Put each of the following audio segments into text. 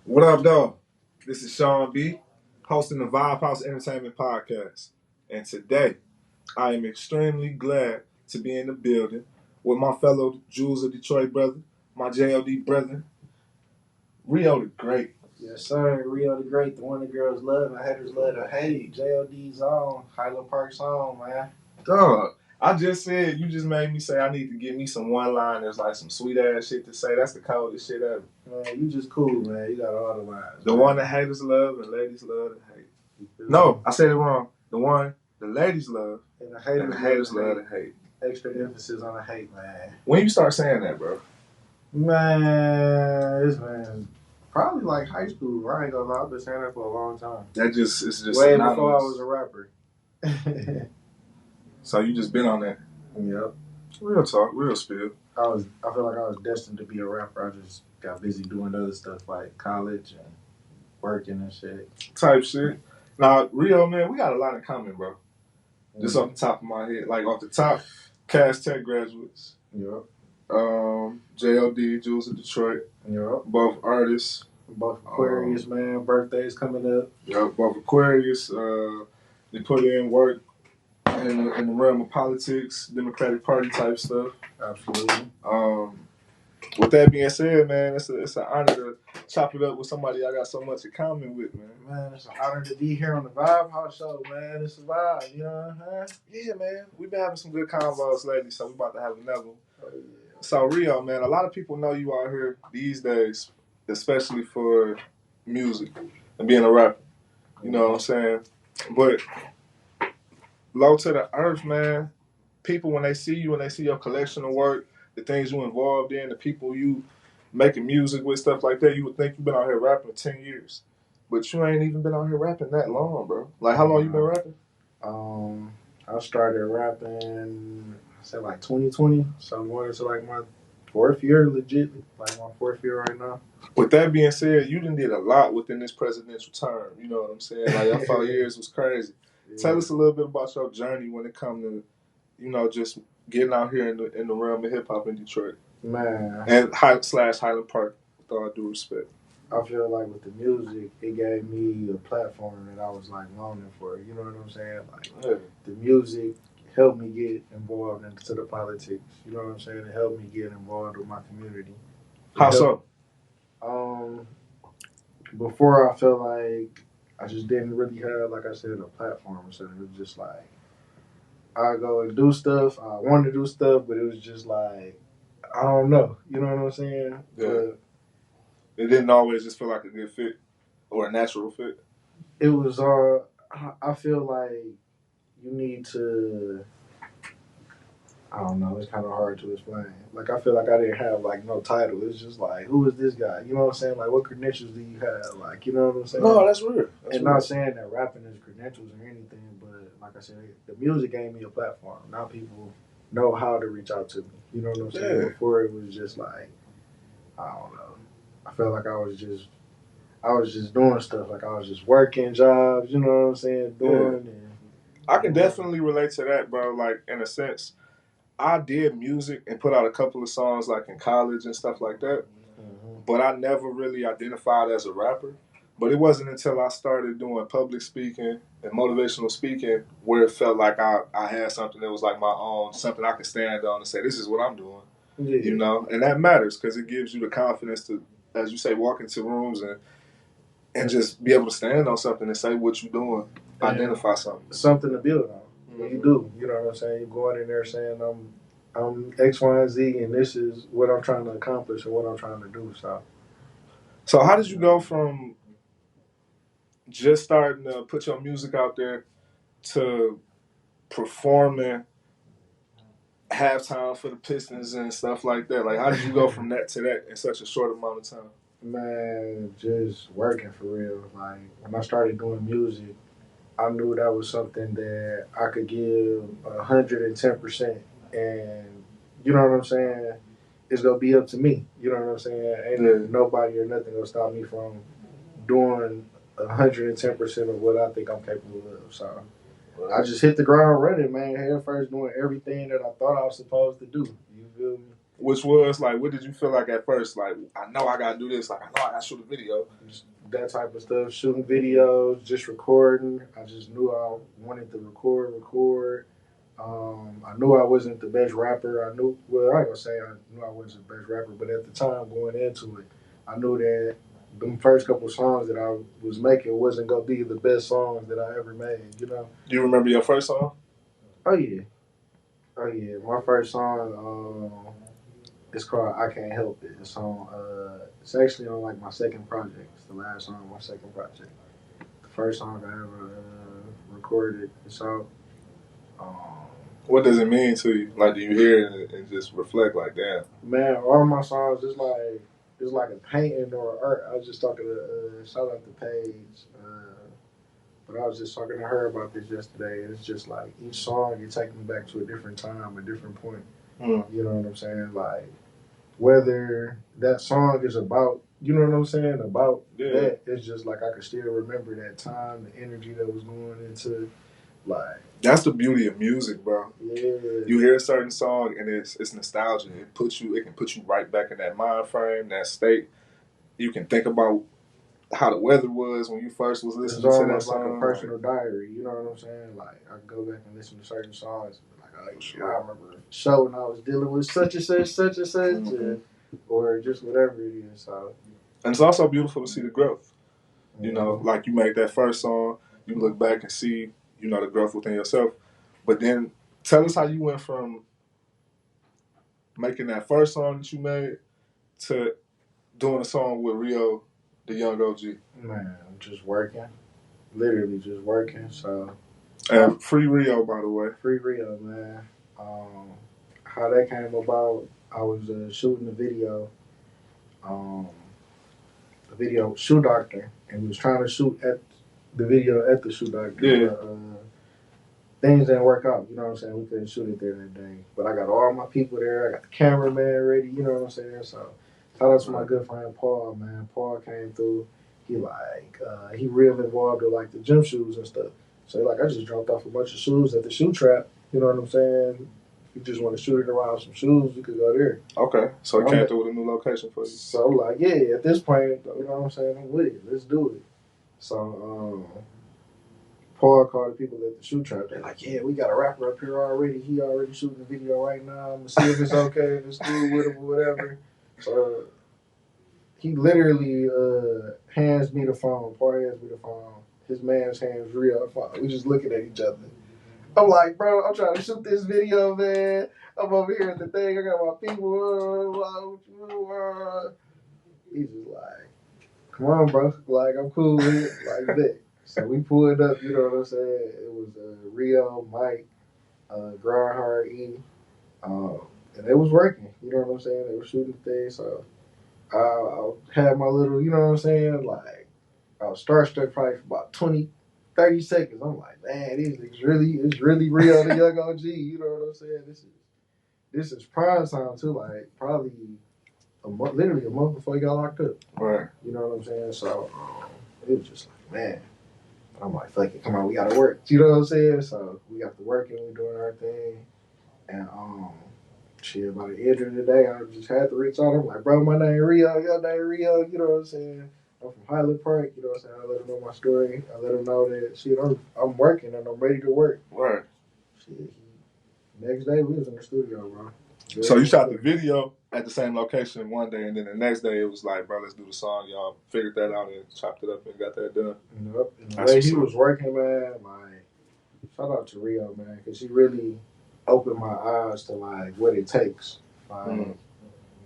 What up, though? This is Shawn B, hosting the Vibe House Entertainment Podcast. And today, I am extremely glad to be in the building with my fellow Jewels of Detroit brother, my JLD brother, Rio the Great. Yes, sir. Rio the Great, the one the girls love, the haters love to hate. JLD's on, Highland Park's on, man. Dog, I just said, you just made me say I need to get me some one-liners, like some sweet-ass shit to say. That's the coldest shit ever. Man, you just cool, man. You got all the lines. The man. one the haters love and ladies love to hate. No, I said it wrong. The one the ladies love And the haters love to hate. Extra emphasis on the hate, man. When you start saying that, bro? Man, probably like high school. I ain't gonna lie, I've been saying that for a long time. It's just way synonymous. before I was a rapper. So you just been on that? Yep. Real talk, real spill. I feel like I was destined to be a rapper. I just got busy doing other stuff like college and working and shit. Type shit. Now, Rio, man, we got a lot in common, bro. Just off the top of my head. Like, off the top, Cass Tech graduates. Yep. JLD, Jewels of Detroit. Yep. Both artists. Both Aquarius, man. Birthdays coming up. Yep, both Aquarius. They put in work in the realm of politics, Democratic Party type stuff. Absolutely. With that being said, man, it's an honor to chop it up with somebody I got so much in common with, man. Man, it's an honor to be here on the Vibe House Show, man. It's a vibe, you know what I'm saying? Yeah, man. We've been having some good convos lately, so we're about to have another one. Oh, yeah. So, Rio, man, a lot of people know you out here these days, especially for music and being a rapper. You know what I'm saying? But low to the earth, man, people, when they see you and they see your collection of work, the things you involved in, the people you making music with, stuff like that, you would think you've been out here rapping 10 years. But you ain't even been out here rapping that long, bro. Like, how long you been rapping? I started rapping, I said like 2020. So I'm going into like my fourth year, legit. Like my fourth year right now. With that being said, you done did a lot within this presidential term. You know what I'm saying? Like, your 4 years was crazy. Yeah. Tell us a little bit about your journey when it comes to, you know, just getting out here in the realm of hip hop in Detroit. Man. And Highland Park, with all due respect. I feel like with the music, it gave me a platform that I was like longing for. You know what I'm saying? Like the music helped me get involved into the politics. You know what I'm saying? It helped me get involved with my community. How so? Before I felt like I just didn't really have, like I said, a platform or something. It was just like I go and do stuff. I wanted to do stuff, but it was just like I don't know. You know what I'm saying? Yeah. But it didn't always just feel like a good fit or a natural fit. It was I feel like you need to, I don't know, it's kind of hard to explain. Like, I feel like I didn't have, like, no title. It's just like, who is this guy? You know what I'm saying? Like, what credentials do you have? Like, you know what I'm saying? No, that's real. Not saying that rapping is credentials or anything, but like I said, the music gave me a platform. Now people know how to reach out to me. You know what I'm saying? Yeah. Before it was just like, I don't know. I felt like I was just doing stuff. Like, I was just working jobs, you know what I'm saying? And I can definitely relate to that, bro. Like, in a sense, I did music and put out a couple of songs, like, in college and stuff like that. Mm-hmm. But I never really identified as a rapper. But it wasn't until I started doing public speaking and motivational speaking where it felt like I had something that was like my own, something I could stand on and say, this is what I'm doing. Yeah. You know? And that matters because it gives you the confidence to, as you say, walk into rooms and just be able to stand on something and say what you're doing, identify something. Something to build on. Mm-hmm. You do. You know what I'm saying? You're going in there saying, I'm X, Y, and Z, and this is what I'm trying to accomplish or what I'm trying to do. So how did you go from just starting to put your music out there to performing halftime for the Pistons and stuff like that? Like, how did you go from that to that in such a short amount of time? Man, just working for real. Like, when I started doing music, I knew that was something that I could give 110%. And you know what I'm saying? It's going to be up to me. You know what I'm saying? Ain't nobody or nothing going to stop me from doing 110% of what I think I'm capable of. So I just hit the ground running, man. Head first, doing everything that I thought I was supposed to do. You feel me? Which was like, what did you feel like at first? Like, I know I gotta do this. Like, I know I gotta shoot a video. Just that type of stuff, shooting videos, just recording. I just knew I wanted to record. I knew I wasn't the best rapper. I knew, well, I ain't gonna say I knew I wasn't the best rapper, but at the time going into it, I knew that the first couple songs that I was making wasn't gonna be the best songs that I ever made. You know? Do you remember your first song? Oh yeah, oh yeah. My first song, it's called "I Can't Help It." It's on. It's actually on like my second project. It's the last song on my second project. The first song I ever recorded. It's out. Um, What does it mean to you? Like, do you hear it and just reflect like, damn? Man, all my songs is like a painting or art. I was just talking to shout out to Paige, but I was just talking to her about this yesterday. And it's just like each song you take me back to a different time, a different point. You know what I'm saying? Like whether that song is about, you know what I'm saying, about that, it's just like I can still remember that time, the energy that was going into like. That's the beauty of music, bro. Yeah. You hear a certain song and it's nostalgia. It can put you right back in that mind frame, that state. You can think about how the weather was when you first was listening to that song. It's like a personal diary. You know what I'm saying? Like I can go back and listen to certain songs. Like I remember a show when I was dealing with such and such, or just whatever it is. So. And it's also beautiful to see the growth. You know, like you made that first song, you look back and see, you know, the growth within yourself. But then tell us how you went from making that first song that you made to doing a song with Rio, the young OG. Man, just working. Literally just working. So. And free Rio, by the way. Free Rio, man. How that came about, I was shooting a video. The video Shoe Doctor, and we was trying to shoot at the video at the Shoe Doctor. Yeah. But, things didn't work out. You know what I'm saying? We couldn't shoot it there that day. But I got all my people there. I got the cameraman ready. You know what I'm saying? So shout out to my good friend Paul, man. Paul came through. He he real involved with like the gym shoes and stuff. So like I just dropped off a bunch of shoes at the shoe trap. You know what I'm saying? If you just want to shoot it around some shoes, you could go there. Okay. So it came through with a new location for you. So like, yeah, at this point, you know what I'm saying? I'm with it. Let's do it. So Paul called the people at the shoe trap. They're like, yeah, we got a rapper up here already. He already shooting the video right now. I'm going to see if it's okay, if it's cool with him or whatever. So he literally hands me the phone. Paul hands me the phone. His man's hands Rio the phone. We just looking at each other. I'm like, bro, I'm trying to shoot this video, man. I'm over here at the thing. I got my people. He's just like, come on, bro. Like, I'm cool with it. Like that. So we pulled up, you know what I'm saying? It was Rio, Mike, Grindhard, E, and it was working. You know what I'm saying? They were shooting things. So I had my little, you know what I'm saying? Like, I was starstruck probably for about 20, 30 seconds. I'm like, man, it's really Rio the young OG. You know what I'm saying? This is prime time too. Like, probably literally a month before he got locked up. Right. You know what I'm saying? So it was just like, man. I'm like, fuck it, come on, we gotta work. You know what I'm saying? So we got to working, we doing our thing. And shit, by the end of the day, I just had to reach out. I'm like, bro, my name Rio, your name Rio, you know what I'm saying? I'm from Highland Park, you know what I'm saying? I let him know my story. I let him know that shit, I'm working and I'm ready to work. Right. Shit, next day we was in the studio, bro. So you shot the video at the same location one day, and then the next day it was like, bro, let's do the song. Y'all figured that out and chopped it up and got that done. Yep. And the way he was working, man, like, shout out to Rio, man, because he really opened my eyes to, like, what it takes. Like,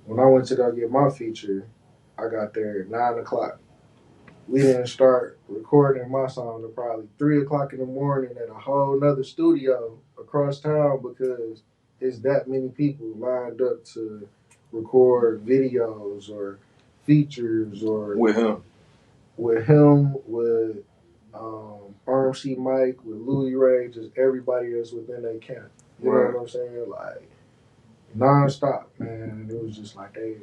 when I went to go get my feature, I got there at 9 o'clock. We didn't start recording my song until probably 3 o'clock in the morning at a whole nother studio across town because it's that many people lined up to record videos or features or with him, with RMC Mike, with Louis Ray, just everybody that's within that camp. You know what I'm saying? Like nonstop, man. It was just like they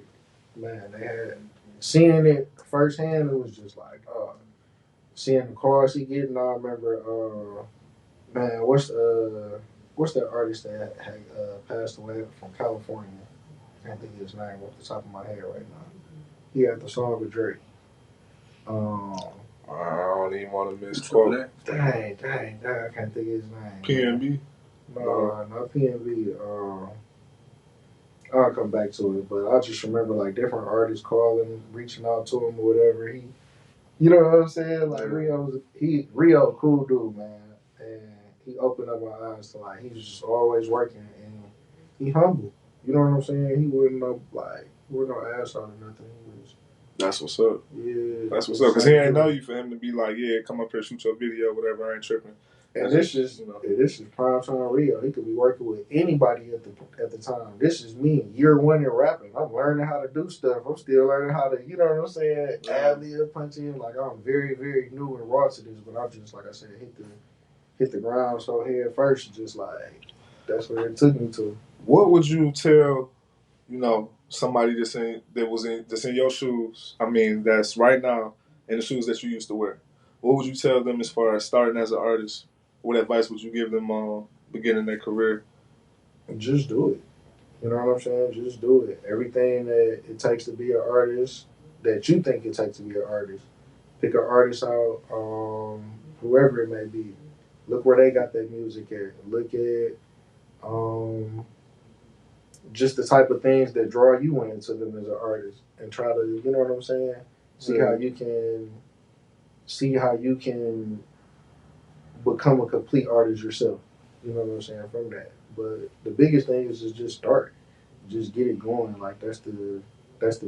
had seeing it firsthand. It was just like seeing the cars he getting. I remember, man, what's that artist that had passed away from California? can't think of his name off the top of my head right now. He had the song with Drake. I don't even want to misquote. Dang, I can't think of his name. PNB? No, not PNB. I'll come back to it, but I just remember like different artists calling, reaching out to him or whatever. You know what I'm saying? Like Rio, cool dude, man, and he opened up my eyes to like he's just always working and he humble. You know what I'm saying? He wouldn't no asshole or nothing. He was. That's what's up. Yeah, that's what's up. Because he ain't know you for him to be like, yeah, come up here, shoot your video, whatever. I ain't tripping. And this is prime time Rio. He could be working with anybody at the time. This is me, year one in rapping. I'm learning how to do stuff. I'm still learning how to, you know what I'm saying, ad lib, punch in. Like I'm very, very new and raw to this, but I just, like I said, hit the ground so head first. Just like that's where it took me to. What would you tell, somebody that's in your shoes? I mean, that's right now in the shoes that you used to wear. What would you tell them as far as starting as an artist? What advice would you give them on beginning their career? Just do it. You know what I'm saying? Just do it. Everything that it takes to be an artist, that you think it takes to be an artist. Pick an artist out, whoever it may be. Look where they got their music at. Look at just the type of things that draw you into them as an artist, and try to, you know what I'm saying? See how you can become a complete artist yourself. You know what I'm saying? From that. But the biggest thing is just start. Just get it going. Like that's the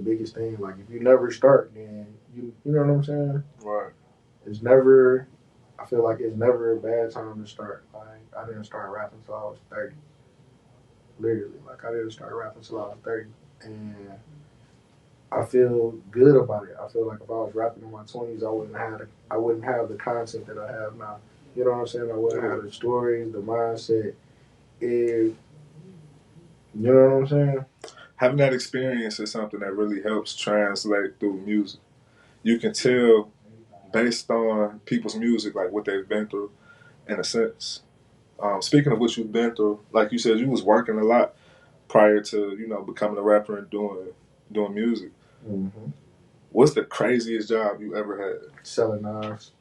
biggest thing. Like if you never start, then you know what I'm saying? Right. I feel like it's never a bad time to start. Like I didn't start rapping until I was 30. Literally. Like I didn't start rapping until I was 30. And I feel good about it. I feel like if I was rapping in my 20s, I wouldn't have the content that I have now. You know what I'm saying? I wouldn't have the stories, the mindset. You know what I'm saying? Having that experience is something that really helps translate through music. You can tell based on people's music, like what they've been through, in a sense. Speaking of what you've been through, like you said, you was working a lot prior to becoming a rapper and doing music. Mm-hmm. What's the craziest job you ever had? Selling knives.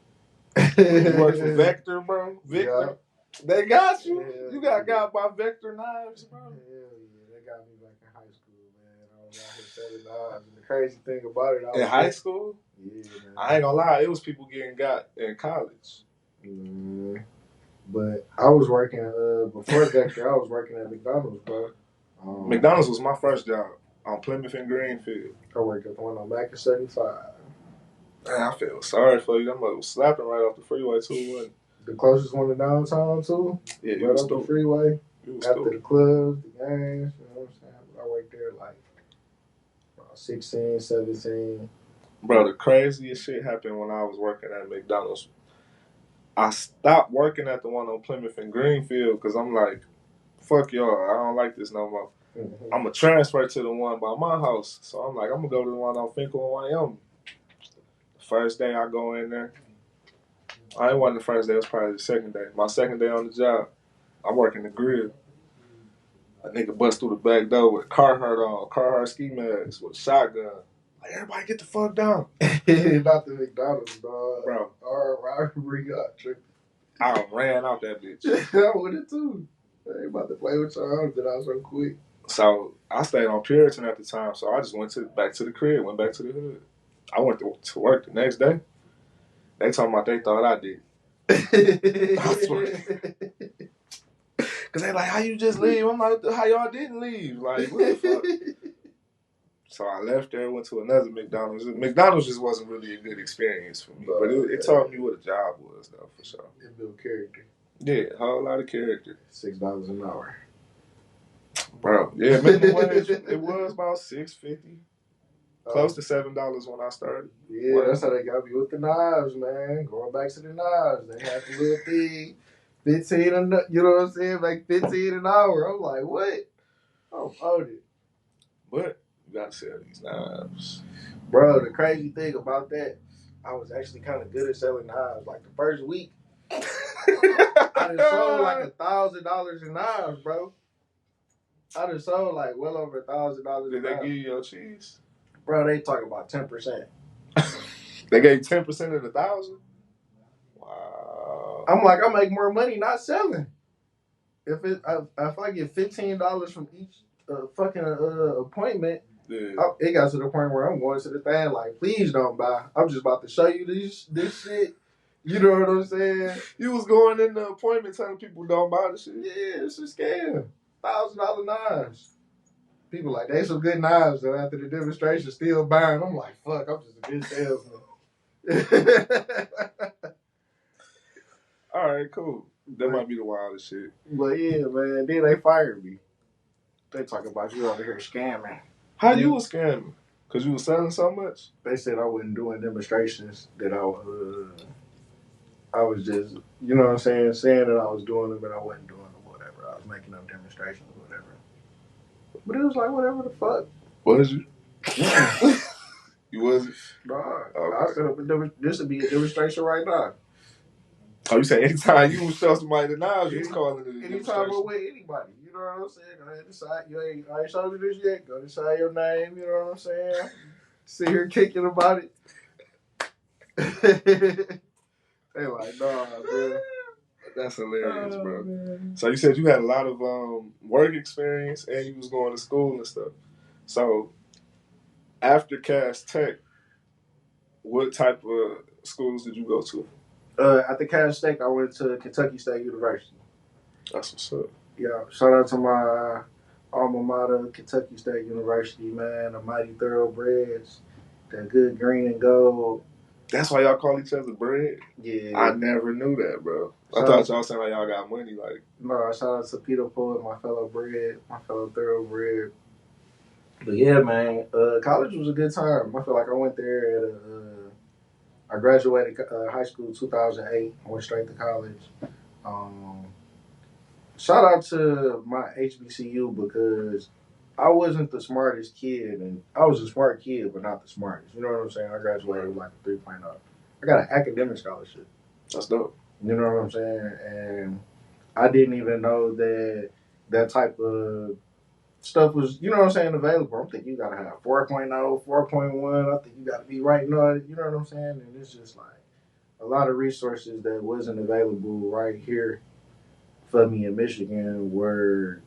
You work for Vector, bro? Victor? Yeah. They got you? Yeah, You got by Vector Knives, bro? Hell yeah, they got me back in high school, man. I was out here selling knives. And the crazy thing about it, in high school? Yeah, man. I ain't gonna lie, it was people getting got in college. But I was working, before Vector, I was working at McDonald's, bro. McDonald's was my first job on Plymouth and Greenfield. I worked at the one on back in 75. Man, I feel sorry for you. That mother was slapping right off the freeway, too, wasn't it? The closest one to downtown, too. Yeah, you right was off the freeway. After the clubs, the games, you know what I'm saying? I worked there like 16, 17. Bro, the craziest shit happened when I was working at McDonald's. I stopped working at the one on Plymouth and Greenfield because I'm like, fuck y'all, I don't like this no more. Mm-hmm. I'm going to transfer to the one by my house. So I'm like, I'm going to go to the one on Finkel and Wyoming. The first day I go in there, I ain't wasn't the first day, it was probably the second day. My second day on the job, I'm working the grill. A nigga bust through the back door with Carhartt ski mask with a shotgun. Like, everybody get the fuck down. Not the McDonald's, dog. Bro. I remember you got tripped. I ran out that bitch. I would have too. I ain't about to play with y'all, but I was so quick. So I stayed on Puritan at the time, so I just went back to the crib, went back to the hood. I went to work the next day. They talking about they thought I did. I swear. Because they like, how you just leave? I'm like, how y'all didn't leave? Like, what the fuck? So I left there, went to another McDonald's. McDonald's just wasn't really a good experience for me. But it taught me what a job was, though, for sure. It built character. Yeah, a whole lot of character. $6 an hour. Bro, yeah, minimum wage, it was about $6.50. Close to $7 when I started. Yeah, that's how they got me with the knives, man. Going back to the knives. They had the little thing, 15 you know what I'm saying? Like 15 an hour. I'm like, what? I'm on it. But you gotta sell these knives. Bro, the crazy thing about that, I was actually kind of good at selling knives. Like the first week, I done sold like $1,000 in knives, bro. I done sold like well over $1,000. Did they give you your cheese? Bro, they talk about 10%. They gave you 10% of the 1,000. Wow. I'm like, I make more money not selling. If I get $15 from each fucking appointment, Yeah. it got to the point where I'm going to the thing like, please don't buy. I'm just about to show you this shit. You know what I'm saying? You was going in the appointment telling people don't buy the shit. Yeah, it's a scam. $1,000 knives. People like, they some good knives, though, after the demonstration, still buying. I'm like, fuck, I'm just a good salesman. All right, cool. That might be the wildest shit. But yeah, man, then they fired me. They talk about you over here scamming. How you was scamming? Because you was selling so much? They said I wasn't doing demonstrations, that I was just, you know what I'm saying that I was doing them, but I wasn't doing them, whatever. I was making up demonstrations, whatever. But it was like, whatever the fuck. Was you? You wasn't? Nah, Okay. I set up this would be a demonstration right now. Oh, you say anytime you show somebody the knives, you was calling it a Anytime I'm with anybody, you know what I'm saying? Go ahead, decide. I ain't showed you this yet. Go decide your name, you know what I'm saying? Sit here kicking about it. They like, nah, man. That's hilarious, bro. Man. So you said you had a lot of work experience and you was going to school and stuff. So after Cass Tech, what type of schools did you go to? At the Cass Tech, I went to Kentucky State University. That's what's up. Yeah, shout out to my alma mater, Kentucky State University, man. The mighty thoroughbreds, that good green and gold. That's why y'all call each other bread? Yeah. I never knew that, bro. I thought y'all saying like y'all got money. Like, no, shout out to Peter Poet, my fellow bread, my fellow thoroughbred. But yeah, man, college was a good time. I feel like I went there at I graduated high school in 2008. I went straight to college. Shout out to my HBCU because I wasn't the smartest kid, and I was a smart kid, but not the smartest. You know what I'm saying? I graduated with like a 3.0. I got an academic scholarship. that's dope. You know what I'm saying? And I didn't even know that type of stuff was, you know what I'm saying, available. I'm thinking you gotta have 4.0, 4.1. I think you gotta be writing on it. You know what I'm saying? And it's just like a lot of resources that wasn't available right here for me in Michigan were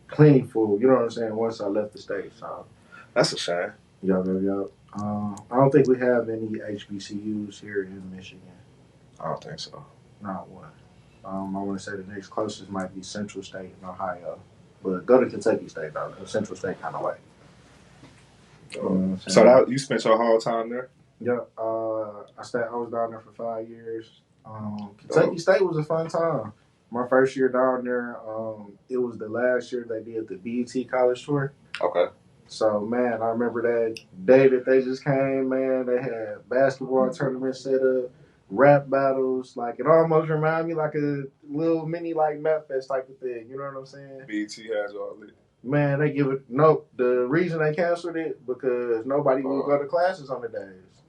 plentiful. You know what I'm saying? Once I left the state, so That's a shame. yup. I don't think we have any HBCUs here in Michigan. I don't think so. Not one. I want to say the next closest might be Central State in Ohio. But go to Kentucky State, though. Central State kind of way. You know what I'm saying? So you spent your whole time there? Yeah. I was down there for 5 years. Kentucky State was a fun time. My first year down there, it was the last year they did the BET College Tour. Okay. So, man, I remember that day that they just came, man. They had basketball tournaments set up, rap battles. Like, it almost reminded me like a little mini, like, Nut Fest type of thing. You know what I'm saying? BET has all lit. Man, they give it... No, the reason they canceled it, because nobody would go to classes on the days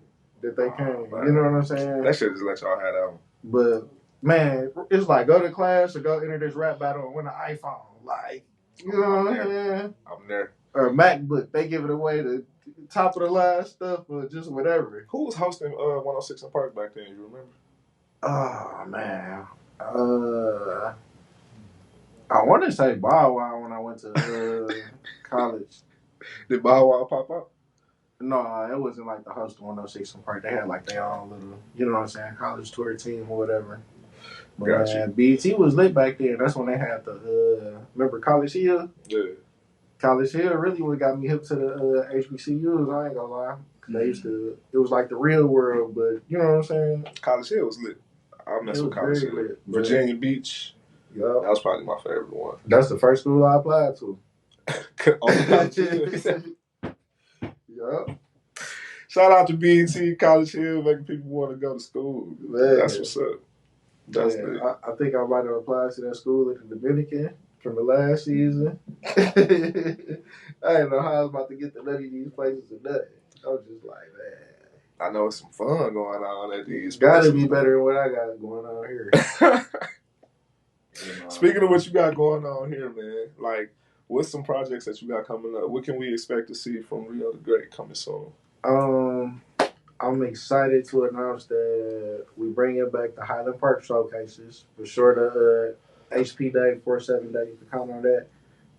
that they came. Man. You know what I'm saying? They should just let y'all have that one. But, man, it's like, go to class or go enter this rap battle and win an iPhone. Like, you know what I'm saying? I'm there. Or a MacBook. They give it away to top of the line stuff or just whatever. Who was hosting 106 in Park back then? You remember? Oh, man. I want to say Bow Wow when I went to college. Did Bow Wow pop up? No, it wasn't like the host of 106 in Park. They had like their own little, you know what I'm saying, college tour team or whatever. But Gotcha. BET was lit back then. That's when they had the, remember College Hill? Yeah. College Hill really what got me hip to the HBCUs, I ain't gonna lie. They used to, it was like the real world, but you know what I'm saying? College Hill was lit. I mess with College Hill. Lit. Virginia Beach. Yep. That was probably my favorite one. That's the first school I applied to. On College Hill. Yep. Shout out to BET, College Hill, making people want to go to school. Man. That's what's up. That's lit. I think I might have applied to that school at the Dominican from the last season. I didn't know how I was about to get to none of these places or nothing. I was just like, man. I know it's some fun going on at these. Gotta be better than what I got going on here. Speaking of what you got going on here, man, like, What's some projects that you got coming up? What can we expect to see from Rio Tha Gr8 coming soon? I'm excited to announce that we bringing back the Highland Park showcases. For sure, the HP Day, 4-7 day, you can count on that.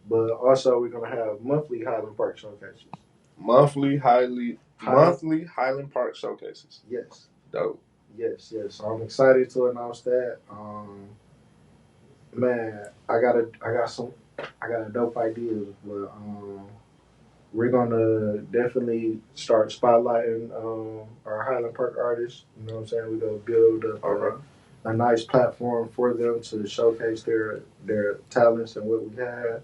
But also, we're gonna have monthly Highland Park showcases. Monthly Highland Park showcases. Yes. Dope. Yes. So I'm excited to announce that. Man, I got a dope idea, but we're gonna definitely start spotlighting our Highland Park artists. You know what I'm saying? We're gonna build up a nice platform for them to showcase their talents and what we have.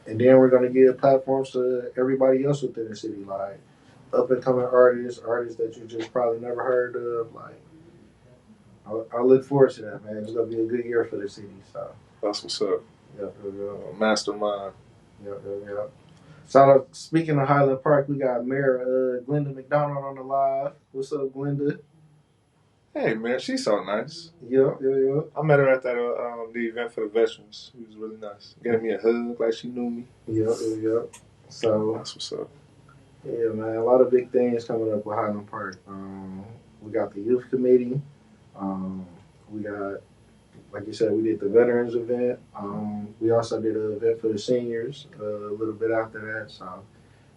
And then we're gonna give platforms to everybody else within the city, like up and coming artists that you just probably never heard of. Like, I look forward to that, man. It's gonna be a good year for the city. So that's what's up. Yep. Mastermind. Yep. So speaking of Highland Park, we got Mayor Glenda McDonald on the live. What's up, Glenda? Hey man, she's so nice. Yeah. I met her at that the event for the veterans. She was really nice. Gave me a hug like she knew me. Yep. So that's what's up. Yeah, man. A lot of big things coming up with Highland Park. We got the youth committee. We got, like you said, we did the veterans event. We also did an event for the seniors a little bit after that. So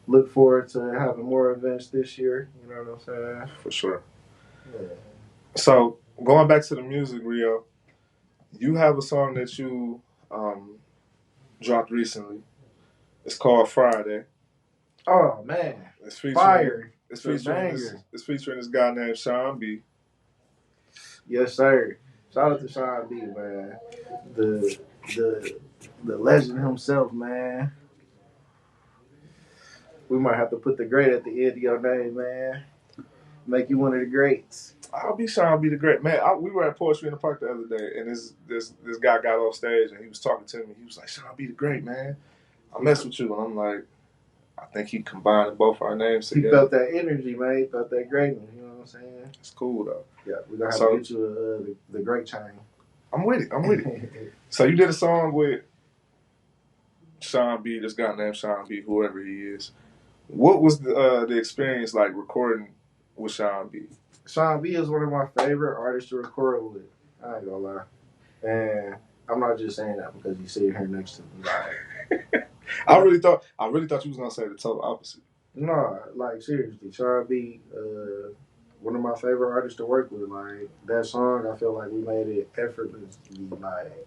look forward to having more events this year. You know what I'm saying? For sure. Yeah. So going back to the music, Rio, you have a song that you dropped recently. It's called Friday. Oh man, it's featuring fire! It's featuring this guy named Shawn B. Yes, sir. Shout out to Shawn B, man. The legend himself, man. We might have to put the great at the end of your name, man. Make you one of the greats. I'll be Shawn B the Great, man. We were at Poetry in the Park the other day, and this guy got off stage and he was talking to me. He was like, "Shawn B the Great, man. I mess with you," and I'm like, I think he combined both our names together. He felt that energy, man. He felt that greatness. You know what I'm saying? It's cool though. Yeah, we're gonna have to get you the great chain. I'm with it. So you did a song with Shawn B, this guy named Shawn B, whoever he is. What was the experience like recording with Shawn B? Shawn B is one of my favorite artists to record with. I ain't gonna lie, and I'm not just saying that because he's sitting here next to me. I really thought you was gonna say the total opposite. No, like seriously, Shawn B, one of my favorite artists to work with. Like that song, I feel like we made it effortlessly. Like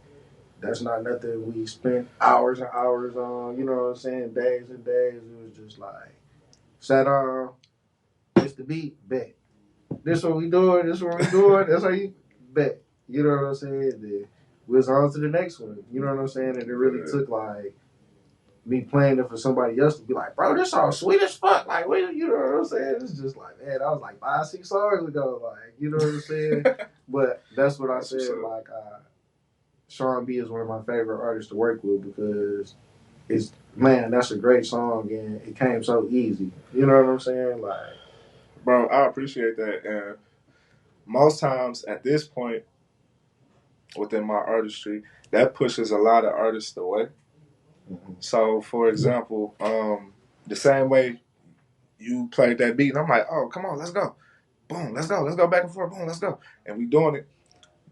that's not nothing we spent hours and hours on. You know what I'm saying? Days and days. It was just like sat on. It's the beat, bet. This what we doing. That's how you bet. You know what I'm saying? Then we was on to the next one. You know what I'm saying? And it really took like me playing it for somebody else to be like, bro, this song sweet as fuck. Like, what, you know what I'm saying? It's just like, man, that was like 5-6 songs ago. Like, you know what I'm saying? But that's what I said. Like, Shawn B is one of my favorite artists to work with because that's a great song and it came so easy. You know what I'm saying? Like, bro, I appreciate that. And most times at this point within my artistry, that pushes a lot of artists away. Mm-hmm. So, for example, the same way you played that beat, and I'm like, oh, come on, let's go. Boom, let's go back and forth, boom, let's go. And we doing it.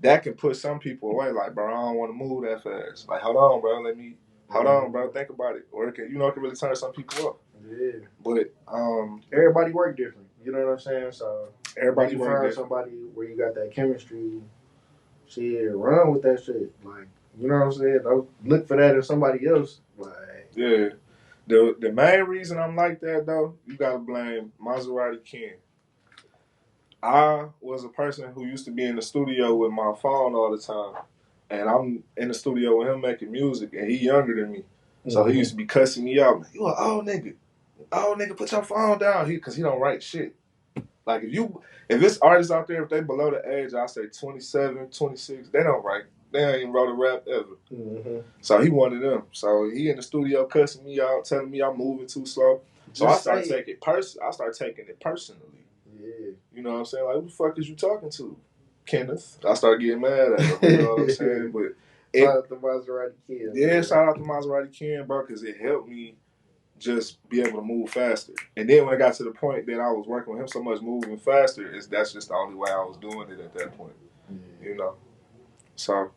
That can push some people away, like, bro, I don't want to move that fast. Like, hold on, bro, think about it. Or it can really turn some people off. Yeah. But everybody work different. You know what I'm saying? So everybody you find somebody where you got that chemistry, shit, run with that shit. Like, you know what I'm saying? Don't look for that in somebody else. Like, yeah. The main reason I'm like that though, you gotta blame Maserati Ken. I was a person who used to be in the studio with my phone all the time. And I'm in the studio with him making music, and he younger than me. So he used to be cussing me out. You an old nigga. Old nigga, put your phone down. Because he don't write shit. Like, if it's artists out there, if they below the age, I say 27, 26, they don't write. They ain't even wrote a rap ever. Mm-hmm. So he one of them. So he in the studio cussing me out, telling me I'm moving too slow. So I start taking it personally. Yeah. You know what I'm saying? Like, who the fuck is you talking to, Kenneth? I start getting mad at him. You know what I'm saying? But Shout out to Maserati Ken. Yeah, shout out to Maserati Ken, bro, because it helped me just be able to move faster. And then when I got to the point that I was working with him so much moving faster, that's just the only way I was doing it at that point. You know? So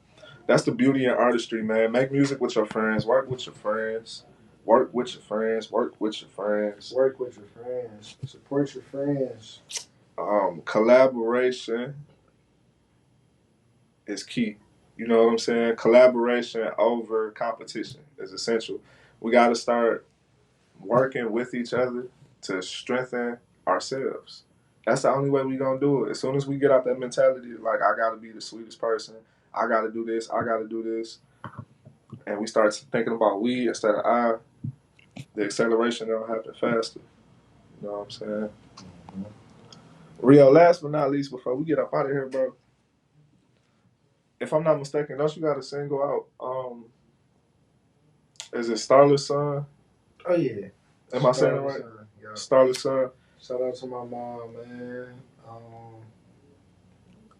that's the beauty in artistry, man. Make music with your friends, work with your friends, work with your friends, work with your friends. Work with your friends. Support your friends. Collaboration is key. You know what I'm saying? Collaboration over competition is essential. We got to start working with each other to strengthen ourselves. That's the only way we gonna do it. As soon as we get out that mentality, like I gotta be the sweetest person, I gotta do this, I gotta do this, and we start thinking about we instead of I, the acceleration gonna happen faster. You know what I'm saying? Mm-hmm. Rio, last but not least, before we get up out of here, bro, if I'm not mistaken, don't you got a single out? Is it Starless Son? Oh yeah. Am I saying it right? Yeah. Starless Son. Shout out to my mom, man.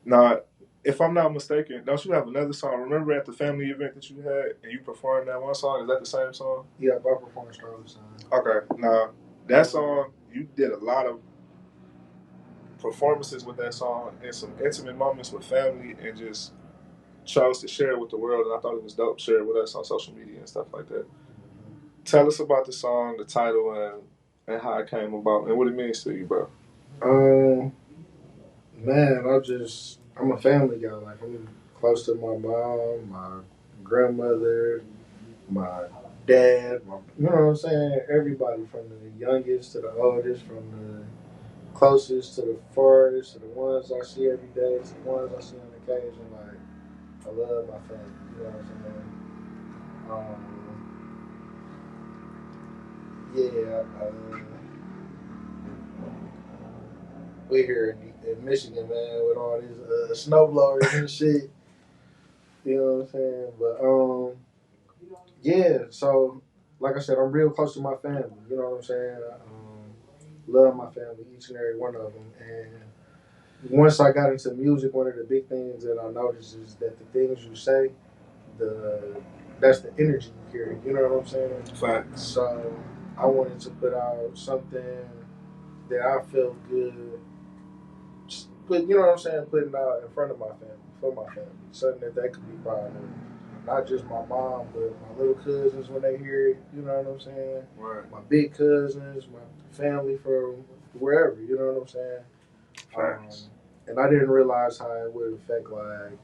Now, if I'm not mistaken, don't you have another song? Remember at the family event that you had and you performed that one song? Is that the same song? Yeah, I performed Starless Son. Okay. Now, that song, you did a lot of performances with that song and some intimate moments with family and just chose to share it with the world. And I thought it was dope. Share it with us on social media and stuff like that. Tell us about the song, the title, and how it came about and what it means to you, bro. Man, I'm a family guy. Like, I'm close to my mom, my grandmother, my dad, you know what I'm saying? Everybody from the youngest to the oldest, from the closest to the farthest, to the ones I see every day, to the ones I see on occasion. Like, I love my family, you know what I'm saying? We here in Michigan, man, with all these snowblowers and shit. You know what I'm saying? But yeah. So like I said, I'm real close to my family. You know what I'm saying? Love my family, each and every one of them. And once I got into music, one of the big things that I noticed is that the things you say, that's the energy you carry. You know what I'm saying? Facts. So I wanted to put out something that I felt good. But you know what I'm saying? Putting out in front of my family, for my family, something that they could be proud of. Not just my mom, but my little cousins when they hear it. You know what I'm saying? Right. My big cousins, my family from wherever. You know what I'm saying? Facts. And I didn't realize how it would affect like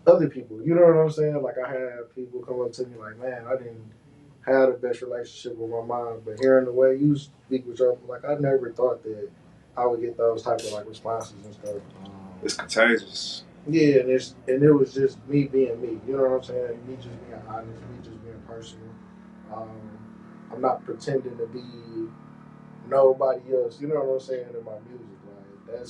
other people. You know what I'm saying? Like I had people come up to me like, "Man, I didn't have the best relationship with my mom, but hearing the way you speak with your, like I never thought that I would get those type of like responses and stuff." It's contagious. Yeah, and it was just me being me. You know what I'm saying? Me just being honest, me just being personal. I'm not pretending to be nobody else. You know what I'm saying in my music? Like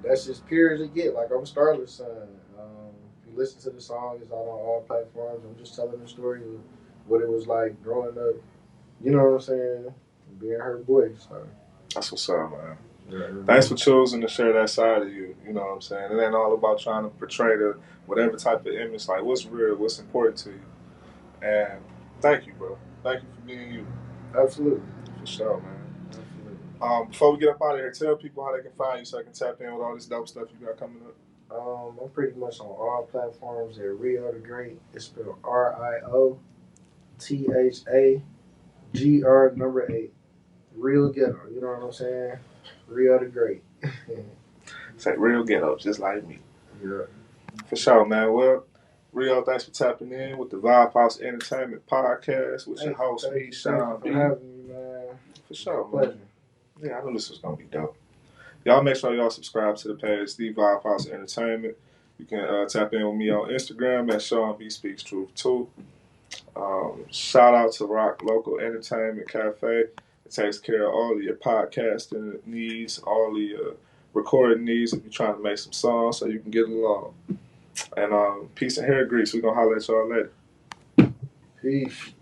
that's just pure as it get. Like I'm Starless Son. If you listen to the song, it's out on all platforms. I'm just telling the story of what it was like growing up. You know what I'm saying? Being her boy. So that's what's up, man. Thanks for choosing to share that side of you. You know what I'm saying? It ain't all about trying to portray whatever type of image. Like, what's real, what's important to you. And thank you, bro. Thank you for being you. Absolutely. For sure, man. Absolutely. Before we get up out of here, tell people how they can find you so I can tap in with all this dope stuff you got coming up. I'm pretty much on all platforms at Rio Tha Gr8. It's spelled RIO THAGR8. Real ghetto. You know what I'm saying? Rio Tha Gr8. Say real ghetto, just like me. Yeah. For sure, man. Well, Rio, thanks for tapping in with the Vibe House Entertainment Podcast with your host, me, Shawn B. Thank you for having me, man. For sure, man. Pleasure. Yeah, I knew this was going to be dope. Y'all make sure y'all subscribe to the page, The Vibe House Entertainment. You can tap in with me on Instagram at Shawn B Speaks Truth too. Shout out to Rock Local Entertainment Cafe. It takes care of all of your podcasting needs, all of your recording needs if you're trying to make some songs so you can get along. And peace and hair grease. We're going to holler at y'all later. Peace.